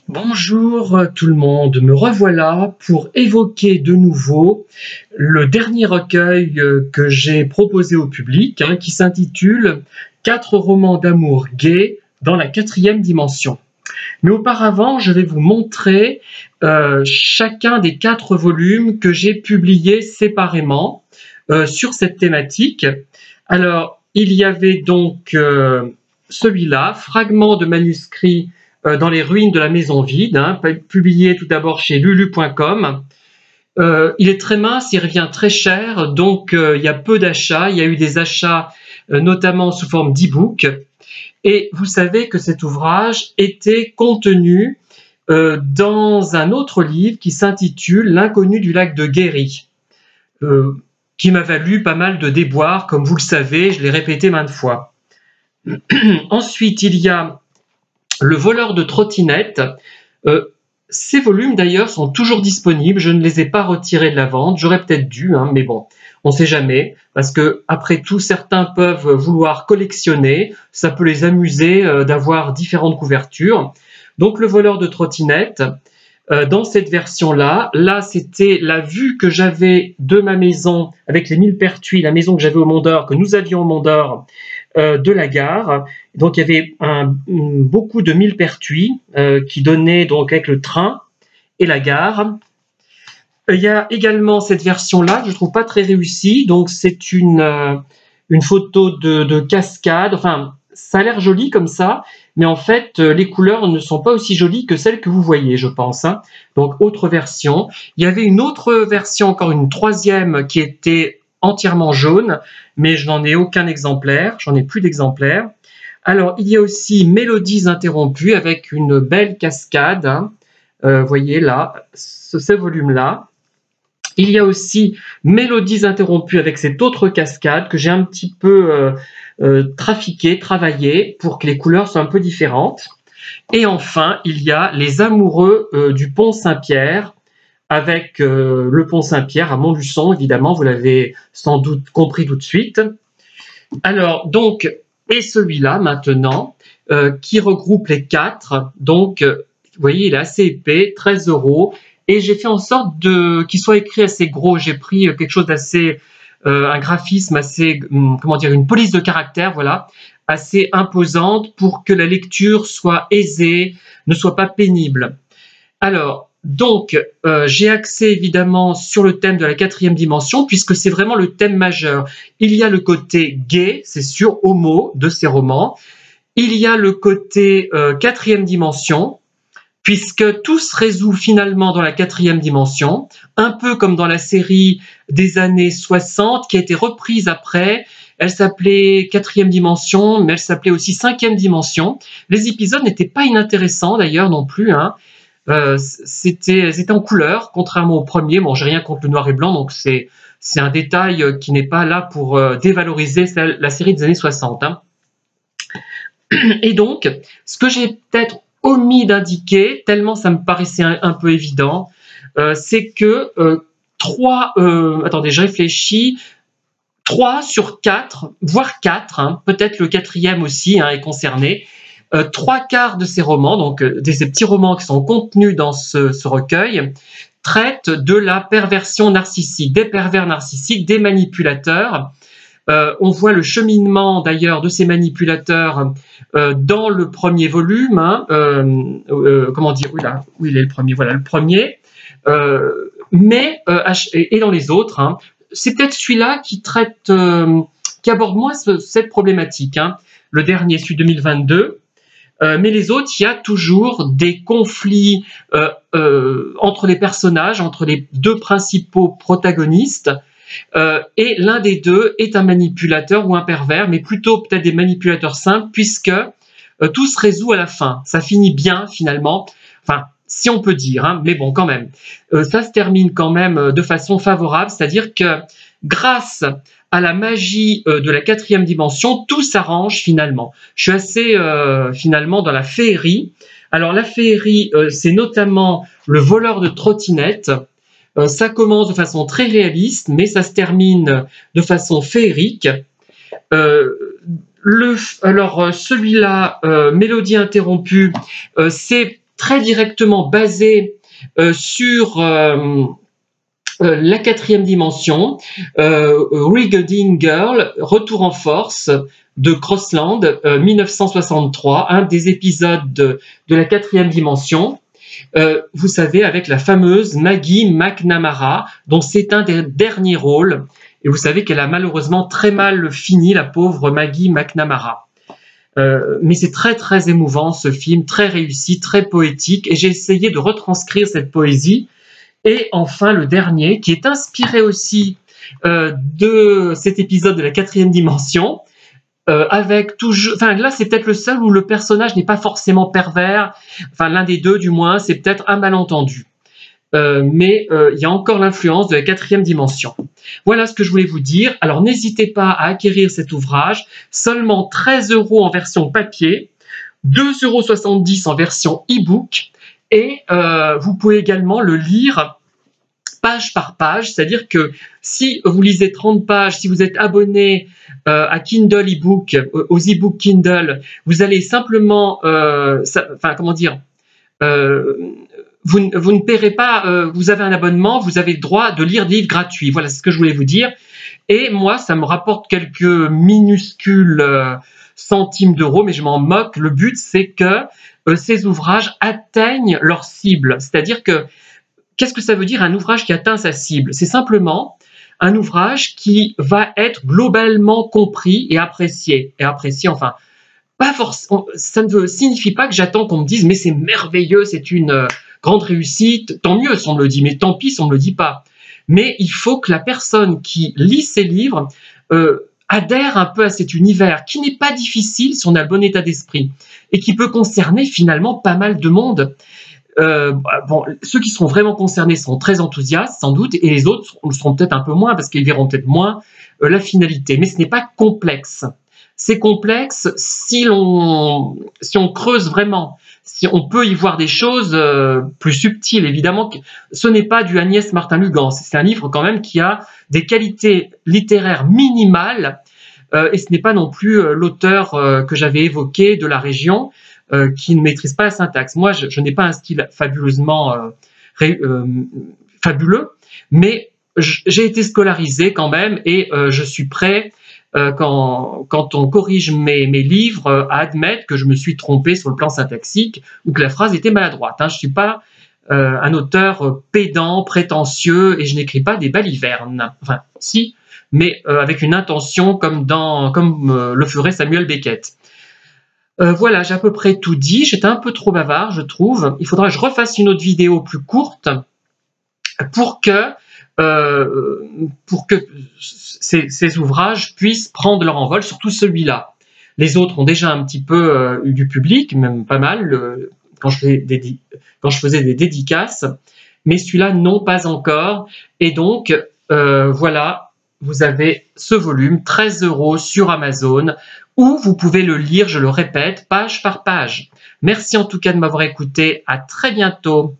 Bonjour tout le monde, me revoilà pour évoquer de nouveau le dernier recueil que j'ai proposé au public, qui s'intitule « 4 romans d'amour gays dans la 4e dimension ». Mais auparavant, je vais vous montrer chacun des 4 volumes que j'ai publiés séparément sur cette thématique. Alors, il y avait donc celui-là, Fragments de manuscrits dans les ruines de la maison vide, publié tout d'abord chez lulu.com. Il est très mince, il revient très cher, donc il y a peu d'achats. Il y a eu des achats notamment sous forme d'e-book. Et vous savez que cet ouvrage était contenu dans un autre livre qui s'intitule « L'inconnu du lac de Guéry », qui m'a valu pas mal de déboires, comme vous le savez, je l'ai répété maintes fois. Ensuite, il y a Le voleur de trottinette. Ces volumes d'ailleurs sont toujours disponibles, je ne les ai pas retirés de la vente, j'aurais peut-être dû, mais bon, on ne sait jamais, parce que après tout, certains peuvent vouloir collectionner, ça peut les amuser d'avoir différentes couvertures. Donc le voleur de trottinette, dans cette version-là, c'était la vue que j'avais de ma maison avec les millepertuis, la maison que j'avais au Mont d'Or, que nous avions au Mont d'Or, de la gare. Donc il y avait beaucoup de millepertuis qui donnaient donc avec le train et la gare. Il y a également cette version-là que je trouve pas très réussie. Donc c'est une photo de cascade. Enfin, ça a l'air joli comme ça, mais en fait les couleurs ne sont pas aussi jolies que celles que vous voyez, je pense. Donc autre version. Il y avait une autre version, encore une 3e, qui était entièrement jaune, mais je n'en ai aucun exemplaire, j'en ai plus d'exemplaires. Alors, il y a aussi Mélodies interrompues avec une belle cascade, vous voyez là, ce volume-là. Il y a aussi Mélodies interrompues avec cette autre cascade que j'ai un petit peu trafiqué, travaillé, pour que les couleurs soient un peu différentes. Et enfin, il y a Les amoureux du Pont Saint-Pierre, avec le Pont Saint-Pierre à Montluçon, évidemment, vous l'avez sans doute compris tout de suite. Alors, donc, et celui-là, maintenant, qui regroupe les 4, donc, vous voyez, il est assez épais, 13 €, et j'ai fait en sorte qu'il soit écrit assez gros. J'ai pris quelque chose d'assez, un graphisme assez, comment dire, une police de caractère, voilà, assez imposante pour que la lecture soit aisée, ne soit pas pénible. Alors, donc, j'ai axé évidemment sur le thème de la 4e dimension, puisque c'est vraiment le thème majeur. Il y a le côté gay, c'est sûr, homo, de ces romans. Il y a le côté 4e dimension, puisque tout se résout finalement dans la 4e dimension, un peu comme dans la série des années 60, qui a été reprise après. Elle s'appelait 4e dimension, mais elle s'appelait aussi 5e dimension. Les épisodes n'étaient pas inintéressants d'ailleurs non plus, c'était en couleur, contrairement au premier. Bon, j'ai rien contre le noir et blanc, donc c'est un détail qui n'est pas là pour dévaloriser la série des années 60. Et donc, ce que j'ai peut-être omis d'indiquer, tellement ça me paraissait un peu évident, c'est que attendez, je réfléchis, 3 sur 4, voire 4, peut-être le 4e aussi est concerné. 3/4 de ces romans, donc ces petits romans qui sont contenus dans ce recueil, traitent de la perversion narcissique, des pervers narcissiques, des manipulateurs. On voit le cheminement d'ailleurs de ces manipulateurs dans le premier volume. Comment dire, oui, là, où il est le premier, voilà le premier. Et dans les autres, c'est peut-être celui-là qui traite, qui aborde moins cette problématique. Le dernier, celui 2022. Mais les autres, il y a toujours des conflits entre les personnages, entre les 2 principaux protagonistes, et l'un des 2 est un manipulateur ou un pervers, mais plutôt peut-être des manipulateurs simples, puisque tout se résout à la fin. Ça finit bien finalement, enfin, si on peut dire, mais bon, quand même. Ça se termine quand même de façon favorable, c'est-à-dire que grâce à la magie de la 4e dimension, tout s'arrange finalement. Je suis assez finalement dans la féerie. Alors la féerie, c'est notamment Le voleur de trottinette. Ça commence de façon très réaliste, mais ça se termine de façon féerique. Alors celui-là, Mélodie interrompue, c'est très directement basé sur la quatrième dimension, Regading Girl, Retour en force de Crossland, 1963, un des épisodes de la quatrième dimension. Vous savez, avec la fameuse Maggie McNamara, dont c'est un des derniers rôles. Et vous savez qu'elle a malheureusement très mal fini, la pauvre Maggie McNamara. Mais c'est très très émouvant ce film, très réussi, très poétique. Et j'ai essayé de retranscrire cette poésie. Et enfin, le dernier, qui est inspiré aussi de cet épisode de la quatrième dimension, avec toujours, enfin là c'est peut-être le seul où le personnage n'est pas forcément pervers, enfin l'un des deux du moins, c'est peut-être un malentendu. Mais il y a encore l'influence de la quatrième dimension. Voilà ce que je voulais vous dire. Alors n'hésitez pas à acquérir cet ouvrage, seulement 13 € en version papier, 2,70 € en version e-book, et vous pouvez également le lire page par page, c'est-à-dire que si vous lisez 30 pages, si vous êtes abonné à Kindle e-book, aux e-books Kindle, vous allez simplement, comment dire, vous ne paierez pas, vous avez un abonnement, vous avez le droit de lire des livres gratuits. Voilà, c'est ce que je voulais vous dire. Et moi, ça me rapporte quelques minuscules centimes d'euros, mais je m'en moque. Le but, c'est que ces ouvrages atteignent leur cible. C'est-à-dire que, qu'est-ce que ça veut dire un ouvrage qui atteint sa cible? C'est simplement un ouvrage qui va être globalement compris et apprécié. Et apprécié, enfin, pas forcément, ça ne signifie pas que j'attends qu'on me dise mais c'est merveilleux, c'est une grande réussite, tant mieux si on me le dit, mais tant pis si on ne me le dit pas. Mais il faut que la personne qui lit ces livres adhère un peu à cet univers qui n'est pas difficile si on a le bon état d'esprit et qui peut concerner finalement pas mal de monde. Bon, ceux qui seront vraiment concernés seront très enthousiastes sans doute, et les autres seront peut-être un peu moins parce qu'ils verront peut-être moins la finalité. Mais ce n'est pas complexe. C'est complexe si on creuse vraiment, si on peut y voir des choses plus subtiles. Évidemment, ce n'est pas du Agnès Martin-Lugans. C'est un livre quand même qui a des qualités littéraires minimales, et ce n'est pas non plus l'auteur que j'avais évoqué de la région, qui ne maîtrise pas la syntaxe. Moi, je n'ai pas un style fabuleusement fabuleux, mais j'ai été scolarisé quand même, et je suis prêt, quand on corrige mes livres, à admettre que je me suis trompé sur le plan syntaxique ou que la phrase était maladroite. Je ne suis pas un auteur pédant, prétentieux, et je n'écris pas des balivernes. Enfin, si, mais avec une intention comme le ferait Samuel Beckett. Voilà, j'ai à peu près tout dit. J'étais un peu trop bavard, je trouve. Il faudra que je refasse une autre vidéo plus courte pour que ces ouvrages puissent prendre leur envol, surtout celui-là. Les autres ont déjà un petit peu eu du public, même pas mal, quand je faisais des dédicaces, mais celui-là, non, pas encore. Et donc, voilà, vous avez ce volume, 13 € sur Amazon, où vous pouvez le lire, je le répète, page par page. Merci en tout cas de m'avoir écouté. À très bientôt.